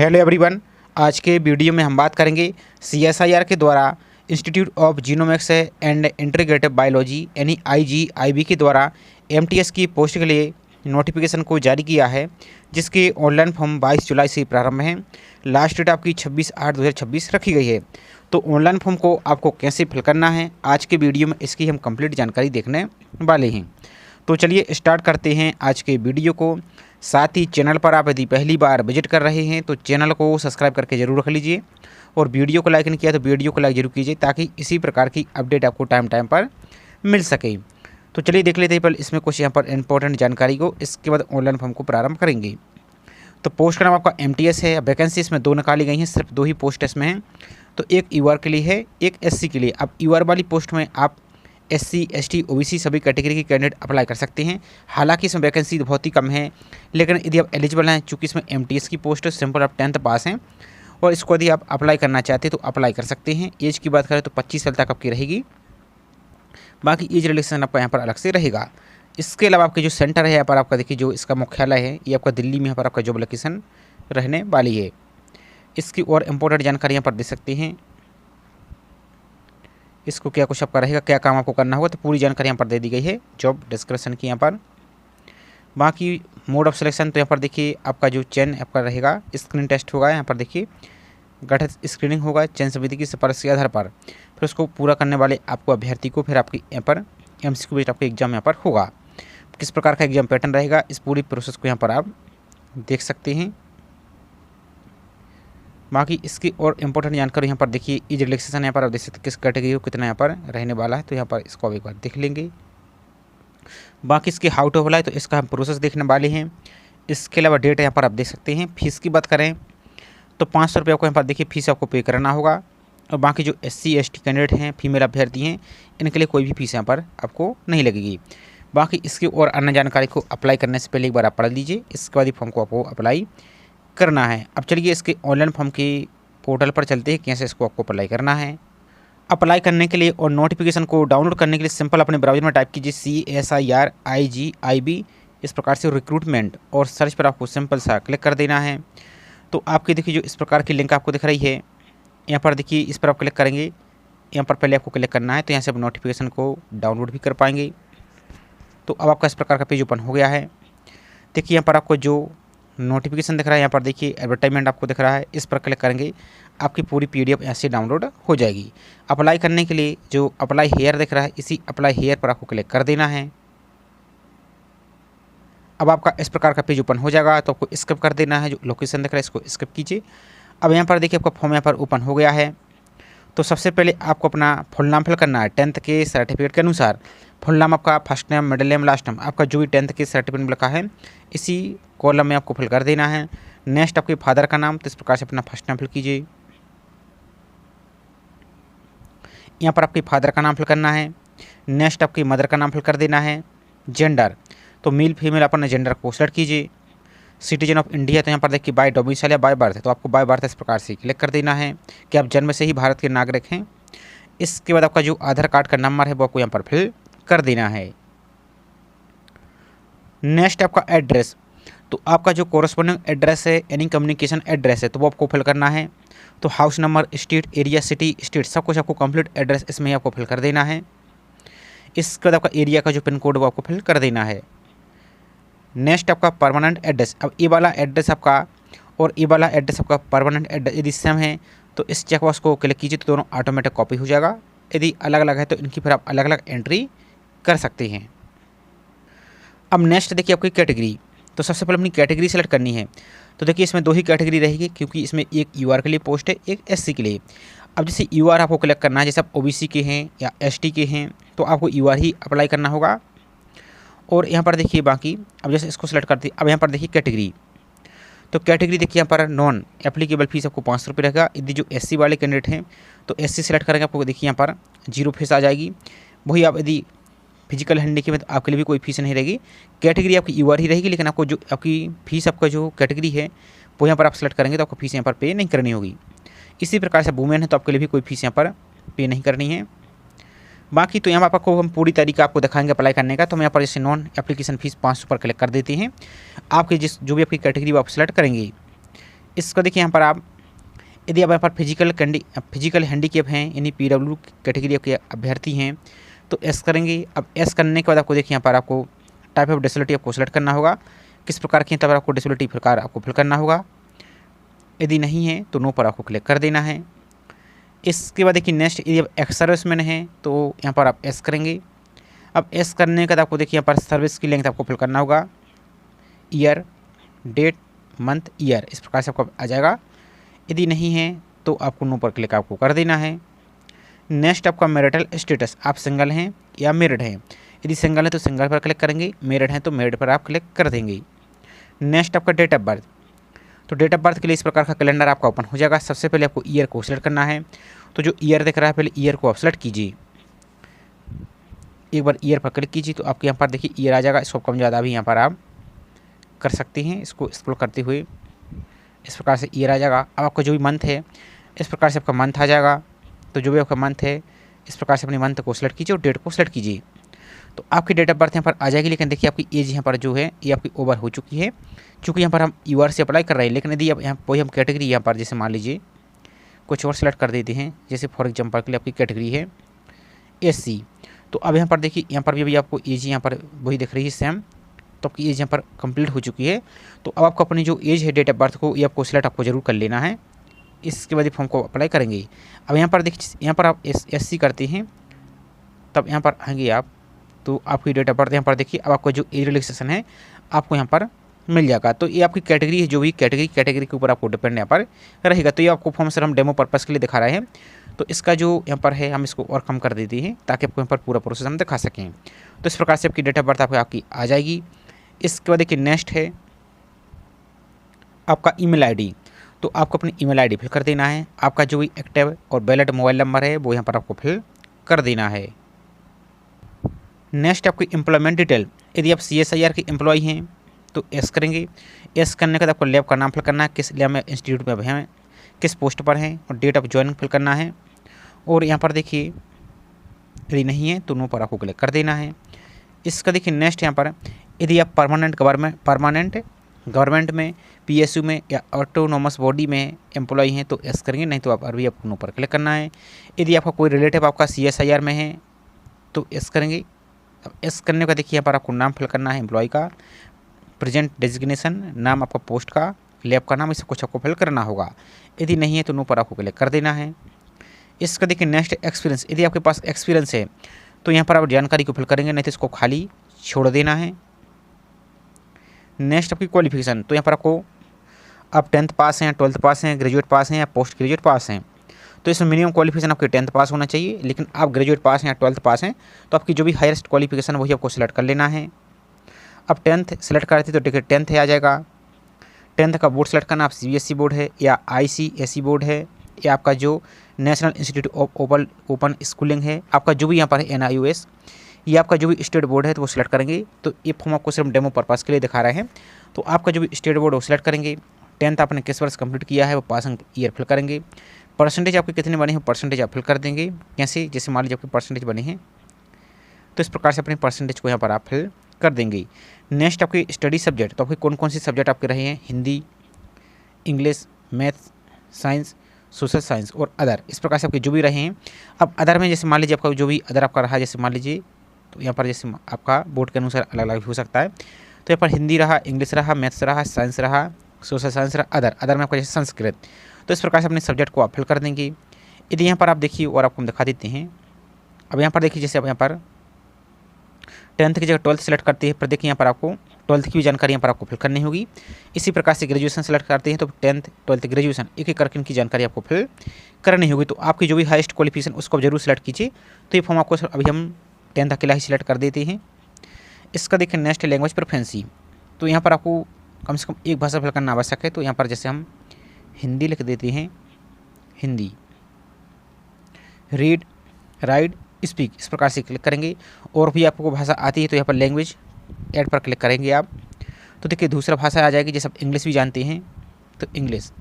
Hello everyone. आज के video में हम बात करेंगे सीएसआईआर के द्वारा institute of genomics and integrative biology यानी IGIB के द्वारा MTS की पोस्ट के लिए नोटिफिकेशन को जारी किया है, जिसके ऑनलाइन फॉर्म 22 जुलाई से प्रारंभ है। लास्ट डेट आपकी 26/8/2026 रखी गई है। तो ऑनलाइन फॉर्म को आपको कैसे फिल करना है, आज के वीडियो में इसकी हम कंप्लीट जानकारी देखने वाले हैं। तो चलिए स्टार्ट करते हैं आज के वीडियो को। साथ ही चैनल पर आप यदि पहली बार विजिट कर रहे हैं तो चैनल को सब्सक्राइब करके ज़रूर रख लीजिए और वीडियो को लाइक नहीं किया तो वीडियो को लाइक जरूर कीजिए, ताकि इसी प्रकार की अपडेट आपको टाइम पर मिल सके। तो चलिए देख लेते हैं पहले इसमें कुछ यहाँ पर इंपॉर्टेंट जानकारी को, इसके बाद ऑनलाइन फॉर्म को प्रारंभ करेंगे। तो पोस्ट का नाम आपका MTS है। वैकेंसी इसमें 2 निकाली गई हैं, सिर्फ 2 ही पोस्ट इसमें हैं। तो एक UR के लिए है, एक SC के लिए। अब UR वाली पोस्ट में आप SC, ST, OBC सभी कैटेगरी के कैंडिडेट अप्लाई कर सकते हैं। हालांकि इसमें वैकेंसी बहुत ही कम है, लेकिन यदि आप एलिजिबल हैं, चूँकि इसमें MTS की पोस्ट है, सिंपल आप 10th पास हैं और इसको यदि आप अप्लाई करना चाहते हैं तो अप्लाई कर सकते हैं। एज की बात करें तो 25 साल तक आपकी रहेगी, बाकी एज रिलेक्शन आपका यहाँ पर अलग से रहेगा। इसके अलावा आपके जो सेंटर है यहाँ पर आपका देखिए, जो इसका मुख्यालय है ये आपका दिल्ली में यहाँ पर आपका जॉब लोकेशन रहने वाली है। इसकी और इम्पोर्टेंट जानकारी यहाँ पर दे सकते हैं। इसको क्या कुछ आपका रहेगा, क्या काम आपको करना होगा, तो पूरी जानकारी यहाँ पर दे दी गई है जॉब डिस्क्रिप्शन की यहाँ पर। बाकी मोड ऑफ सिलेक्शन तो यहाँ पर देखिए आपका जो चयन आपका रहेगा, स्क्रीनिंग टेस्ट होगा। यहाँ पर देखिए गठित स्क्रीनिंग होगा चयन समिति की सिफारिश के आधार पर। फिर उसको पूरा करने वाले आपको अभ्यर्थी को फिर आपकी यहाँ पर MCQ बेस्ड आपका एग्जाम यहाँ पर होगा। किस प्रकार का एग्जाम पैटर्न रहेगा, इस पूरी प्रोसेस को यहाँ पर आप देख सकते हैं। बाकी इसकी और इम्पोर्टेंट जानकारी यहाँ पर देखिए, एज रिलैक्सेशन यहाँ पर आप देख सकते हैं किस कैटेगरी को कितना यहाँ पर रहने वाला है, तो यहाँ पर इसको एक बार देख लेंगे। बाकी इसके हाउ टू अप्लाई तो इसका हम प्रोसेस देखने वाले हैं। इसके अलावा डेट यहाँ पर आप देख सकते हैं। फीस की बात करें तो 500 रुपये आपको यहाँ पर देखिए फीस आपको पे करना होगा। और बाकी जो SC, ST कैंडिडेट हैं, फीमेल अभ्यर्थी हैं, इनके लिए कोई भी फीस यहाँ पर आपको नहीं लगेगी। बाकी इसकी और अन्य जानकारी को अप्लाई करने से पहले एक बार आप पढ़ लीजिए, इसके बाद ही फॉर्म को आपको अप्लाई करना है। अब चलिए इसके ऑनलाइन फॉर्म के पोर्टल पर चलते हैं, कैसे इसको आपको अप्लाई करना है। अप्लाई करने के लिए और नोटिफिकेशन को डाउनलोड करने के लिए सिंपल अपने ब्राउज़र में टाइप कीजिए CSIR IGIB, इस प्रकार से रिक्रूटमेंट, और सर्च पर आपको सिंपल सा क्लिक कर देना है। तो आपके देखिए जो इस प्रकार की लिंक आपको दिख रही है, यहाँ पर देखिए इस पर आप क्लिक करेंगे। यहाँ पर पहले आपको क्लिक करना है, तो यहाँ से आप नोटिफिकेशन को डाउनलोड भी कर पाएंगे। तो अब आपका इस प्रकार का पेज ओपन हो गया है। देखिए यहाँ पर आपको जो नोटिफिकेशन दिख रहा है, यहाँ पर देखिए एडवर्टाइजमेंट आपको दिख रहा है, इस पर क्लिक करेंगे, आपकी पूरी PDF यहाँ से डाउनलोड हो जाएगी। अप्लाई करने के लिए जो अप्लाई हेयर दिख रहा है, इसी अप्लाई हेयर पर आपको क्लिक कर देना है। अब आपका इस प्रकार का पेज ओपन हो जाएगा, तो आपको स्किप कर देना है। जो लोकेशन दिख रहा है इसको स्किप कीजिए। अब यहाँ पर देखिए आपका फॉर्म यहाँ पर ओपन हो गया है। तो सबसे पहले आपको अपना फुल नाम फिल करना है 10th के सर्टिफिकेट के अनुसार। फुल नाम आपका first name, middle name, last name, आपका जो भी 10th के सर्टिफिकेट में लिखा है इसी कॉलम में आपको फिल कर देना है। नेक्स्ट आपके फादर का नाम, तो इस प्रकार से अपना फर्स्ट नाम फिल कीजिए। यहाँ पर आपके फादर का नाम फिल करना है। नेक्स्ट आपकी मदर का नाम फिल कर देना है। जेंडर तो मेल फीमेल अपने जेंडर को सेलेक्ट कीजिए। सिटीजन ऑफ इंडिया, तो यहाँ पर देखिए बाय डोमिसाइल या बाय बर्थ, तो आपको बाय बर्थ इस प्रकार से क्लिक कर देना है कि आप जन्म से ही भारत के नागरिक हैं। इसके बाद आपका जो आधार कार्ड का नंबर है वो आपको यहाँ पर फिल कर देना है। नेक्स्ट आपका एड्रेस, तो आपका जो कोरस्पोंडिंग एड्रेस है यानी कम्युनिकेशन एड्रेस है, तो वो आपको फिल करना है। तो house number, state, area, city, state, सब कुछ आपको कंप्लीट एड्रेस इसमें आपको फिल कर देना है। इसके बाद आपका एरिया का जो पिन कोड वो आपको फिल कर देना है। नेक्स्ट आपका परमानेंट एड्रेस, अब ये वाला एड्रेस आपका और ये वाला एड्रेस आपका परमानेंट एड्रेस यदि सेम है तो इस चेकबॉक्स को क्लिक कीजिए, तो दोनों ऑटोमेटिक कॉपी हो जाएगा। यदि अलग अलग है तो इनकी फिर आप अलग अलग एंट्री कर सकते हैं। अब नेक्स्ट देखिए आपकी कैटेगरी, तो सबसे पहले अपनी कैटेगरी सेलेक्ट करनी है। तो देखिए इसमें 2 ही कैटेगरी रहेगी, क्योंकि इसमें एक UR के लिए पोस्ट है, एक SC के लिए। अब जैसे UR आपको क्लिक करना है, जैसे आप OBC के हैं या ST के हैं तो आपको UR ही अप्लाई करना होगा। और यहाँ पर देखिए बाकी अब जैसे इसको सेलेक्ट करते, अब यहाँ पर देखिए कैटेगरी, तो कैटेगरी देखिए यहाँ पर नॉन एप्लीकेबल फीस आपको 500 रुपये रहेगा। यदि जो SC वाले कैंडिडेट हैं तो SC सेलेक्ट करेंगे, आपको देखिए यहाँ पर 0 फीस आ जाएगी। वही आप यदि फिजिकल हैंडी में तो आपके लिए भी कोई फीस नहीं रहेगी। कैटेगरी आपकी UR ही रहेगी, लेकिन आपको जो आपकी फीस आपका जो कैटेगरी है वो यहाँ पर आप सेलेक्ट करेंगे तो आपको फीस यहाँ पर पे नहीं करनी होगी। इसी प्रकार से वुमेन है तो आपके लिए भी कोई फीस यहाँ पर पे नहीं करनी है। बाकी तो यहाँ पर आपको हम पूरी तरीका आपको दिखाएंगे अप्लाई करने का। तो हम यहाँ पर जैसे नॉन एप्लीकेशन फ़ीस 500 पर क्लिक कर देते हैं। आपके जो भी आपकी कैटेगरी वो आप सेलेक्ट करेंगे, इसको देखिए यहाँ पर आप, यदि आप यहाँ पर फिजिकल हैंडीकैप हैं यानी PW कैटेगरी के अभ्यर्थी हैं तो एस करेंगे। अब एस करने के बाद आपको देखिए यहाँ पर आपको टाइप ऑफ डिसेबिलिटी आपको सेलेक्ट करना होगा, किस प्रकार की तब आपको डिसेबिलिटी प्रकार आपको फिल करना होगा। यदि नहीं है तो नो पर आपको क्लिक कर देना है। इसके बाद देखिए नेक्स्ट, यदि आप एक्स सर्विसमैन हैं तो यहाँ पर आप एस करेंगे। अब एस करने के बाद आपको देखिए यहाँ पर सर्विस की लेंथ आपको फिल करना होगा, ईयर, डेट, मंथ, ईयर, इस प्रकार से आपको आ जाएगा। यदि नहीं है तो आपको नो पर क्लिक आपको कर देना है। नेक्स्ट आपका मैरिटल स्टेटस, आप सिंगल हैं या मैरिड हैं। यदि सिंगल है तो सिंगल पर क्लिक करेंगे, मैरिड हैं तो मैरिड पर आप क्लिक कर देंगे। नेक्स्ट आपका डेट ऑफ बर्थ, तो डेट ऑफ बर्थ के लिए इस प्रकार का कैलेंडर आपका ओपन हो जाएगा। सबसे पहले आपको ईयर को सिलेक्ट करना है, तो जो ईयर दिख रहा है पहले ईयर को आप सेलेक्ट कीजिए। एक बार ईयर पर क्लिक कीजिए तो आपके यहाँ पर देखिए ईयर आ जाएगा। इसको कम ज़्यादा भी यहाँ पर आप कर सकते हैं, इसको स्क्रॉल करते हुए इस प्रकार से ईयर आ जाएगा। अब आपका जो भी मंथ है इस प्रकार से आपका मंथ आ जाएगा। तो जो भी आपका मंथ है इस प्रकार से अपने मंथ को सिलेक्ट कीजिए और डेट को सिलेक्ट कीजिए, तो आपकी डेट ऑफ बर्थ यहाँ पर आ जाएगी। लेकिन देखिए आपकी एज यहाँ पर जो है ये आपकी ओवर हो चुकी है, क्योंकि यहाँ पर हम यूआर से अप्लाई कर रहे हैं। लेकिन यदि आप यहाँ वही हम कैटेगरी यहाँ पर जैसे मान लीजिए कुछ और सिलेक्ट कर देते हैं, जैसे फॉर एग्जाम्पल के लिए आपकी कैटेगरी है SC, तो अब यहाँ पर देखिए यहाँ पर भी आपको एज यहाँ पर वही दिख रही है सेम, तो आपकी एज यहाँ पर कंप्लीट हो चुकी है। तो अब आपको अपनी जो एज है डेट ऑफ बर्थ को ये आपको सिलेक्ट आपको जरूर कर लेना है। इसके बाद फॉर्म को अप्लाई करेंगे। अब यहाँ पर देखिए यहाँ पर आप SC करते हैं तब यहाँ पर आएंगे आप, तो आपकी डेट ऑफ बर्थ यहाँ पर देखिए अब आपको जो एज रिलैक्सेशन है आपको यहाँ पर मिल जाएगा। तो ये आपकी कैटेगरी है, जो भी कैटेगरी के ऊपर आपको डिपेंड यहाँ पर रहेगा। तो ये आपको फॉर्म सर हम डेमो पर्पज़ के लिए दिखा रहे हैं, तो इसका जो यहाँ पर है हम इसको और कम कर देते हैं ताकि आपको यहाँ पर पूरा प्रोसेस हम दिखा सकें। तो इस प्रकार से आपकी डेट ऑफ बर्थ आपकी आ जाएगी। इसके बाद देखिए नेक्स्ट है आपका ईमेल आईडी, तो आपको अपनी ईमेल आईडी फिल कर देना है। आपका जो भी एक्टिव और वैलिड मोबाइल नंबर है वो यहाँ पर आपको फिल कर देना है। नेक्स्ट आपकी एम्प्लॉयमेंट डिटेल, यदि आप CSIR के एम्प्लॉय हैं तो एस करेंगे। एस करने के बाद आपको लैब का नाम फिल करना है, किस लैब में इंस्टीट्यूट में हैं, किस पोस्ट पर हैं, और डेट ऑफ ज्वाइनिंग फिल करना है। और यहाँ पर देखिए यदि नहीं है तो नो पर आपको क्लिक कर देना है। इसका देखिए नेक्स्ट यहाँ पर, यदि आप परमानेंट गवर्नमेंट में, PSU में या ऑटोनोमस बॉडी में एम्प्लॉय हैं तो एस करेंगे, नहीं तो आप अभी आपको नो पर क्लिक करना है। यदि आपका कोई रिलेटिव आपका CSIR में है तो एस करेंगे। अब एस करने का देखिए यहाँ पर आपको नाम फिल करना है एम्प्लॉय का, प्रेजेंट डेजिग्नेशन, नाम आपका पोस्ट का, लैब का नाम, ये सब कुछ आपको फिल करना होगा। यदि नहीं है तो नो पर आपको क्लिक कर देना है। इसका देखिए नेक्स्ट एक्सपीरियंस, यदि आपके पास एक्सपीरियंस है तो यहाँ पर आप जानकारी को फिल करेंगे, नहीं तो इसको खाली छोड़ देना है। नेक्स्ट आपकी क्वालिफिकेशन, तो यहाँ पर आपको आप 10th पास हैं, 12th पास हैं, ग्रेजुएट पास हैं या पोस्ट ग्रेजुएट पास हैं, तो इसमें मिनिमम क्वालिफिकेशन आपकी 10th पास होना चाहिए। लेकिन आप ग्रेजुएट पास हैं या 12th पास हैं तो आपकी जो भी हाईएस्ट क्वालिफिकेशन वही आपको सिलेक्ट कर लेना है। अब 10th सेलेक्ट करते तो देखिए 10th आ जाएगा। 10th का बोर्ड सेलेक्ट करना, आप CBSE बोर्ड है या ICSE बोर्ड है या आपका जो national institute of open schooling है, आपका जो भी यहाँ पर है NIOS, ये आपका जो भी स्टेट बोर्ड है तो वो सिलेक्ट करेंगे। तो ये फॉर्म आपको सिर्फ डेमो पर्पज़ के लिए दिखा रहे हैं। तो आपका जो भी स्टेट बोर्ड वो सिलेक्ट करेंगे। 10th आपने किस वर्ष कंप्लीट किया है वो पासिंग ईयर फिल करेंगे। परसेंटेज आपके कितने बने हैं परसेंटेज आप फिल कर देंगे। कैसे, जैसे मान लीजिए आपके परसेंटेज बने हैं तो इस प्रकार से अपने परसेंटेज को यहाँ पर आप फिल कर देंगे। नेक्स्ट आपके स्टडी सब्जेक्ट, तो आपके कौन कौन से सब्जेक्ट आपके रहे हैं, Hindi, English, maths, science, social science और अदर, इस प्रकार से आपके जो भी रहे हैं। अब अदर में जैसे मान लीजिए आपका जो भी अदर आपका रहा, जैसे मान लीजिए तो यहाँ पर जैसे आपका बोर्ड के अनुसार अलग अलग हो सकता है, तो यहाँ पर हिंदी रहा, इंग्लिश रहा, मैथ्स रहा, साइंस रहा, सोशल साइंस रहा, अदर में आपका जैसे संस्कृत, तो इस प्रकार से अपने सब्जेक्ट को आप फिल कर देंगे। यदि यहाँ पर आप देखिए और आपको हम दिखा देते हैं। अब यहाँ पर देखिए जैसे अब यहाँ पर 10th की जगह 12th सेलेक्ट करते हैं, पर देखिए यहाँ पर आपको 12th की भी जानकारी यहाँ पर आपको फिल करनी होगी। इसी प्रकार से ग्रेजुएशन सेलेक्ट करते हैं तो 10th 12th ग्रेजुएशन एक एक करके इनकी जानकारी आपको फिल करनी होगी। तो आपकी जो भी हाईएस्ट क्वालिफिकेशन उसको जरूर सेलेक्ट कीजिए। तो ये फॉर्म आपको अभी हम 10th अकेला ही सिलेक्ट कर देते हैं। इसका देखिए नेक्स्ट लैंग्वेज प्रेफरेंसी, तो यहाँ पर आपको कम से कम एक भाषा फिल करना आवश्यक है। तो यहाँ पर जैसे हम हिंदी लिख देते हैं, हिंदी, रीड, राइट, स्पीक, इस प्रकार से क्लिक करेंगे। और भी आपको भाषा आती है तो यहाँ पर लैंग्वेज ऐड पर क्लिक करेंगे आप, तो देखिए दूसरा भाषा आ जाएगी। जैसे आप इंग्लिश भी जानते हैं तो इंग्लिश,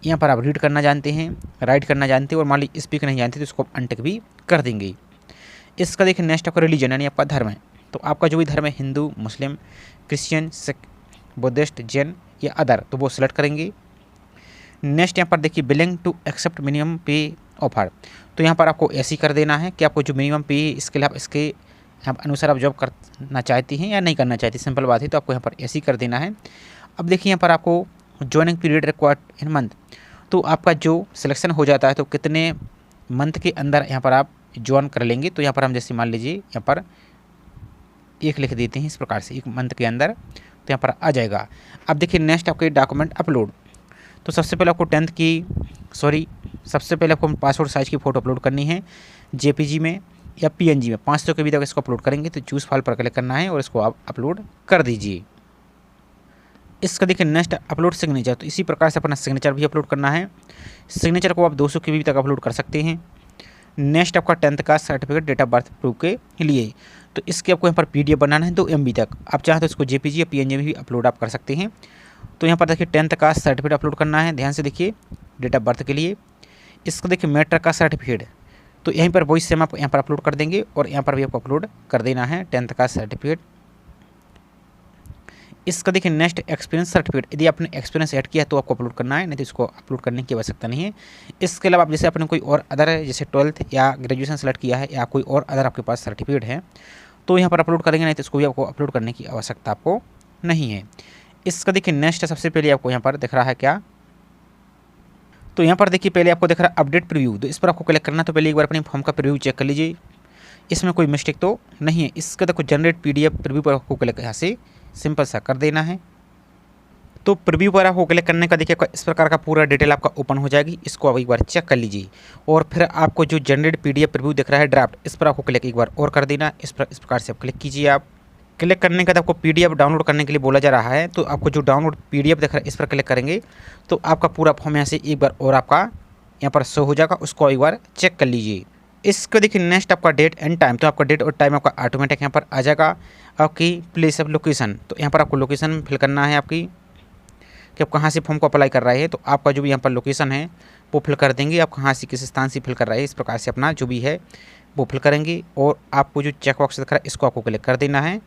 यहाँ पर आप रीड करना जानते हैं, राइट करना जानते हैं, और मान लीजिए स्पीक नहीं जानते तो इसको आप अनटिक भी कर देंगे। इसका देखिए नेक्स्ट आपका रिलीजन यानी आपका धर्म है, तो आपका जो भी धर्म है, हिंदू, मुस्लिम, क्रिश्चियन, सिख, बुद्धिस्ट, जैन या अदर, तो वो सिलेक्ट करेंगे। नेक्स्ट यहाँ पर देखिए बिलिंग टू एक्सेप्ट मिनिमम पे ऑफर। तो यहाँ पर आपको ऐसी कर देना है कि आपको जो मिनिमम पे इसके लिए आप इसके अनुसार आप जॉब करना चाहती हैं या नहीं करना चाहती, सिंपल बात है। तो आपको यहाँ पर ऐसी कर देना है। अब देखिए यहाँ पर आपको joining period required in month, तो आपका जो सिलेक्शन हो जाता है तो कितने मंथ के अंदर यहाँ पर आप ज्वाइन कर लेंगे। तो यहाँ पर हम जैसे मान लीजिए यहाँ पर 1 लिख देते हैं इस प्रकार से, 1 मंथ के अंदर, तो यहाँ पर आ जाएगा। अब देखिए नेक्स्ट आपके डॉक्यूमेंट अपलोड। तो सबसे पहले आपको सबसे पहले आपको पासपोर्ट साइज़ की फ़ोटो अपलोड करनी है जेपीजी में या पीएनजी में। 500 के भी तक इसको अपलोड करेंगे तो चूज़ फाइल पर क्लिक करना है और इसको आप अपलोड कर दीजिए। इसका देखिए नेक्स्ट अपलोड सिग्नेचर। तो इसी प्रकार से अपना सिग्नेचर भी अपलोड करना है। सिग्नेचर को आप 200 के भी तक अपलोड कर सकते हैं। नेक्स्ट आपका 10th का certificate date of birth proof के लिए, तो इसके आपको यहाँ पर पीडीएफ बनाना है 2 MB तक। आप चाहें तो इसको जेपीजी या पीएनजी में भी अपलोड आप कर सकते हैं। तो यहाँ पर देखिए 10th का सर्टिफिकेट अपलोड करना है, ध्यान से देखिए, डेट ऑफ बर्थ के लिए। इसको देखिए मैट्रिक का सर्टिफिकेट, तो यहीं पर वही सेम आप यहाँ पर अपलोड कर देंगे और यहाँ पर भी आपको अपलोड कर देना है 10th का सर्टिफिकेट। इसका देखिए नेक्स्ट एक्सपीरियंस सर्टिफिकेट, यदि आपने एक्सपीरियंस ऐड किया तो आपको अपलोड करना है, नहीं तो इसको अपलोड करने की आवश्यकता नहीं है। इसके अलावा आप जैसे आपने कोई और अदर जैसे 12th या ग्रेजुएशन सेलेक्ट किया है या कोई और अदर आपके पास सर्टिफिकेट है तो यहाँ पर अपलोड करेंगे, नहीं तो इसको भी आपको अपलोड करने की आवश्यकता आपको नहीं है। इसका देखिए नेक्स्ट सबसे पहले आपको यहाँ पर दिख रहा है क्या, तो यहाँ पर देखिए पहले आपको दिख रहा है अपडेट प्रीव्यू। तो इस पर आपको क्लिक करना, तो पहले एक बार अपने फॉर्म का प्रीव्यू चेक कर लीजिए, इसमें कोई मिस्टेक तो नहीं है। इसका देखो जनरेट PDF प्रीव्यू पर आपको क्लिक यहाँ से सिंपल सा कर देना है। तो प्रीव्यू पर आपको क्लिक करने का देखिए इस प्रकार का पूरा डिटेल आपका ओपन हो जाएगी। इसको आप एक बार चेक कर लीजिए और फिर आपको जो जनरेट PDF प्रीव्यू दिख रहा है ड्राफ्ट, इस पर आपको क्लिक एक बार और कर देना। इस प्रकार से आप क्लिक कीजिए। आप क्लिक करने के बाद आपको PDF डाउनलोड करने के लिए बोला जा रहा है, तो आपको जो डाउनलोड PDF दिख रहा है इस पर क्लिक करेंगे तो आपका पूरा फॉर्म यहाँ से एक बार और आपका यहाँ पर शो हो जाएगा, उसको एक बार चेक कर लीजिए। इसको देखिए नेक्स्ट आपका डेट एंड टाइम, तो आपका डेट और टाइम आपका ऑटोमेटिक यहाँ पर आ जाएगा। आपकी प्लेस ऑफ लोकेशन, तो यहाँ पर आपको लोकेशन फिल करना है आपकी कि आप कहाँ से फॉर्म को अप्लाई कर रहे हैं। तो आपका जो भी यहाँ पर लोकेशन है वो फिल कर देंगे, आप कहाँ से किस स्थान से फिल कर रहे हैं, इस प्रकार से अपना जो भी है वो फिल करेंगे। और आपको जो चेक बॉक्स दिख रहा है इसको आपको क्लिक कर देना है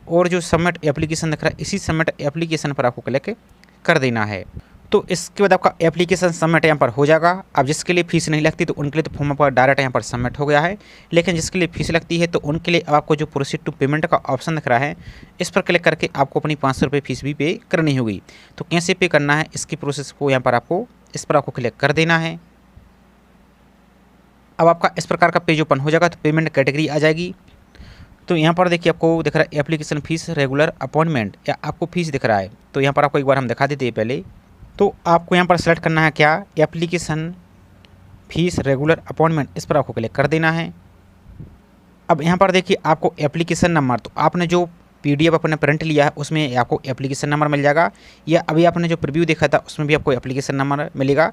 और जो सबमिट एप्लीकेशन दिख रहा है इसी सबमिट एप्लीकेशन पर आपको क्लिक कर देना है। तो इसके बाद आपका एप्लीकेशन सबमिट यहाँ पर हो जाएगा। अब जिसके लिए फीस नहीं लगती तो उनके लिए तो फॉर्म आपका डायरेक्ट यहाँ पर सबमिट हो गया है, लेकिन जिसके लिए फीस लगती है तो उनके लिए आपको जो प्रोसीड टू पेमेंट का ऑप्शन दिख रहा है इस पर क्लिक करके आपको अपनी 500 रुपये फीस भी पे करनी होगी। तो कैसे पे करना है इसकी प्रोसेस को यहाँ पर आपको इस पर आपको क्लिक कर देना है। अब आपका इस प्रकार का पेज ओपन हो जाएगा, तो पेमेंट कैटेगरी आ जाएगी। तो यहाँ पर देखिए आपको दिख रहा है एप्लीकेशन फीस रेगुलर अपॉइंटमेंट या आपको फीस दिख रहा है। तो यहाँ पर आपको एक बार हम दिखा देते हैं पहले, तो आपको यहाँ पर सेलेक्ट करना है क्या, एप्लीकेशन फीस रेगुलर अपॉइंटमेंट, इस पर आपको क्लिक कर देना है। अब यहाँ पर देखिए आपको एप्लीकेशन नंबर, तो आपने जो PDF अपने प्रिंट लिया है उसमें आपको एप्लीकेशन नंबर मिल जाएगा, या अभी आपने जो प्रीव्यू देखा था उसमें भी आपको एप्लीकेशन नंबर मिलेगा।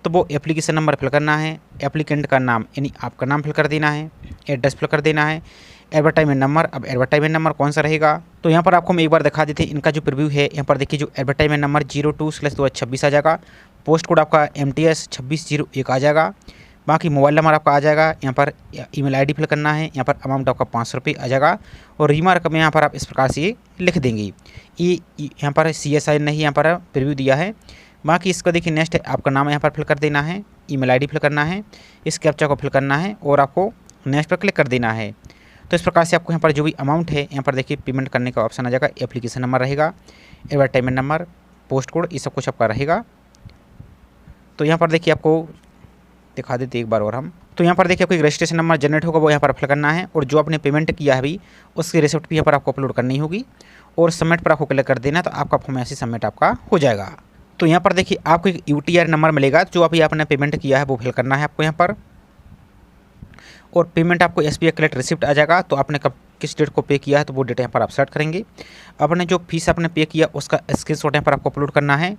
तो वो एप्लीकेशन नंबर फिल करना है, एप्लीकेंट का नाम यानी आपका नाम फिल कर देना है, एड्रेस फिल कर देना है, एडवर्टाइजमेंट नंबर। अब एडवर्टाइजमेंट नंबर कौन सा रहेगा, तो यहाँ पर आपको हम एक बार दिखा देते हैं इनका जो प्रीव्यू है। यहाँ पर देखिए जो एडवर्टाइजमेंट नंबर 02/2026 आ जाएगा, पोस्ट कोड आपका MTS 2601 आ जाएगा, बाकी मोबाइल नंबर आपका आ जाएगा। यहाँ पर ईमेल ID फिल करना है, यहाँ पर अमाउंट आपका 500 रुपये आ जाएगा और रिमार्क में यहाँ पर आप इस प्रकार से लिख देंगे। ये यहाँ पर CSI नहीं यहाँ पर प्रीव्यू दिया है। बाकी इसका देखिए नेक्स्ट आपका नाम यहाँ पर फिल कर देना है, ईमेल ID फिल करना है, इस कैप्चा को फिल करना है और आपको नेक्स्ट पर क्लिक कर देना है। तो इस प्रकार से आपको यहाँ पर जो भी अमाउंट है यहाँ पर देखिए पेमेंट करने का ऑप्शन आ जाएगा। एप्लीकेशन नंबर रहेगा, एडवर्टाइजमेंट नंबर, पोस्ट कोड, ये सब कुछ आपका रहेगा। तो यहाँ पर देखिए आपको दिखा देते एक बार और हम, तो यहाँ पर देखिए आपको एक रजिस्ट्रेशन नंबर जनरेट होगा वो यहाँ पर फिल करना है और जो आपने पेमेंट किया है अभी उसकी रिसिप्ट भी यहाँ पर आपको अपलोड करनी होगी और सबमिट पर आपको क्लिक कर देना, तो आपका फॉर्म ऐसे सबमिट आपका हो जाएगा। तो यहाँ पर देखिए आपको एक UTR नंबर मिलेगा, जो अभी आपने पेमेंट किया है वो फिल करना है आपको यहाँ पर, और पेमेंट आपको SBI कलेक्ट रिसिप्ट आ जाएगा। तो आपने कब किस डेट को पे किया है तो वो डेट यहाँ पर आप सर्च करेंगे। आपने जो फीस आपने पे किया उसका स्क्रीनशॉट यहाँ पर आपको अपलोड करना है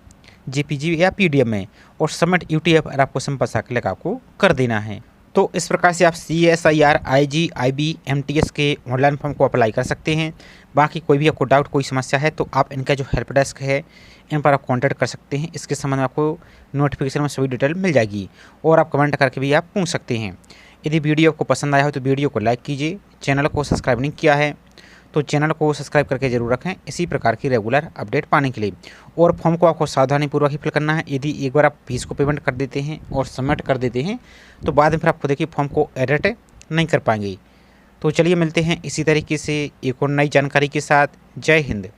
JPG या PDF में, और सबमिट UTR पर आपको सिंपल सा क्लिक आपको कर देना है। तो इस प्रकार से आप CSIR IG IB MTS के ऑनलाइन फॉर्म को अप्लाई कर सकते हैं। बाकी कोई भी आपको डाउट कोई समस्या है तो आप इनका जो हेल्प डेस्क है इन पर आप कांटेक्ट कर सकते हैं। इसके संबंध में आपको नोटिफिकेशन में सभी डिटेल मिल जाएगी और आप कमेंट करके भी आप पूछ सकते हैं। यदि वीडियो आपको पसंद आया हो तो वीडियो को लाइक कीजिए, चैनल को सब्सक्राइब नहीं किया है तो चैनल को सब्सक्राइब करके जरूर रखें इसी प्रकार की रेगुलर अपडेट पाने के लिए। और फॉर्म को आपको सावधानीपूर्वक ही फिल करना है। यदि एक बार आप फीस को पेमेंट कर देते हैं और सबमिट कर देते हैं तो बाद में फिर आपको देखिए फॉर्म को एडिट नहीं कर पाएंगे। तो चलिए मिलते हैं इसी तरीके से एक और नई जानकारी के साथ। जय हिंद।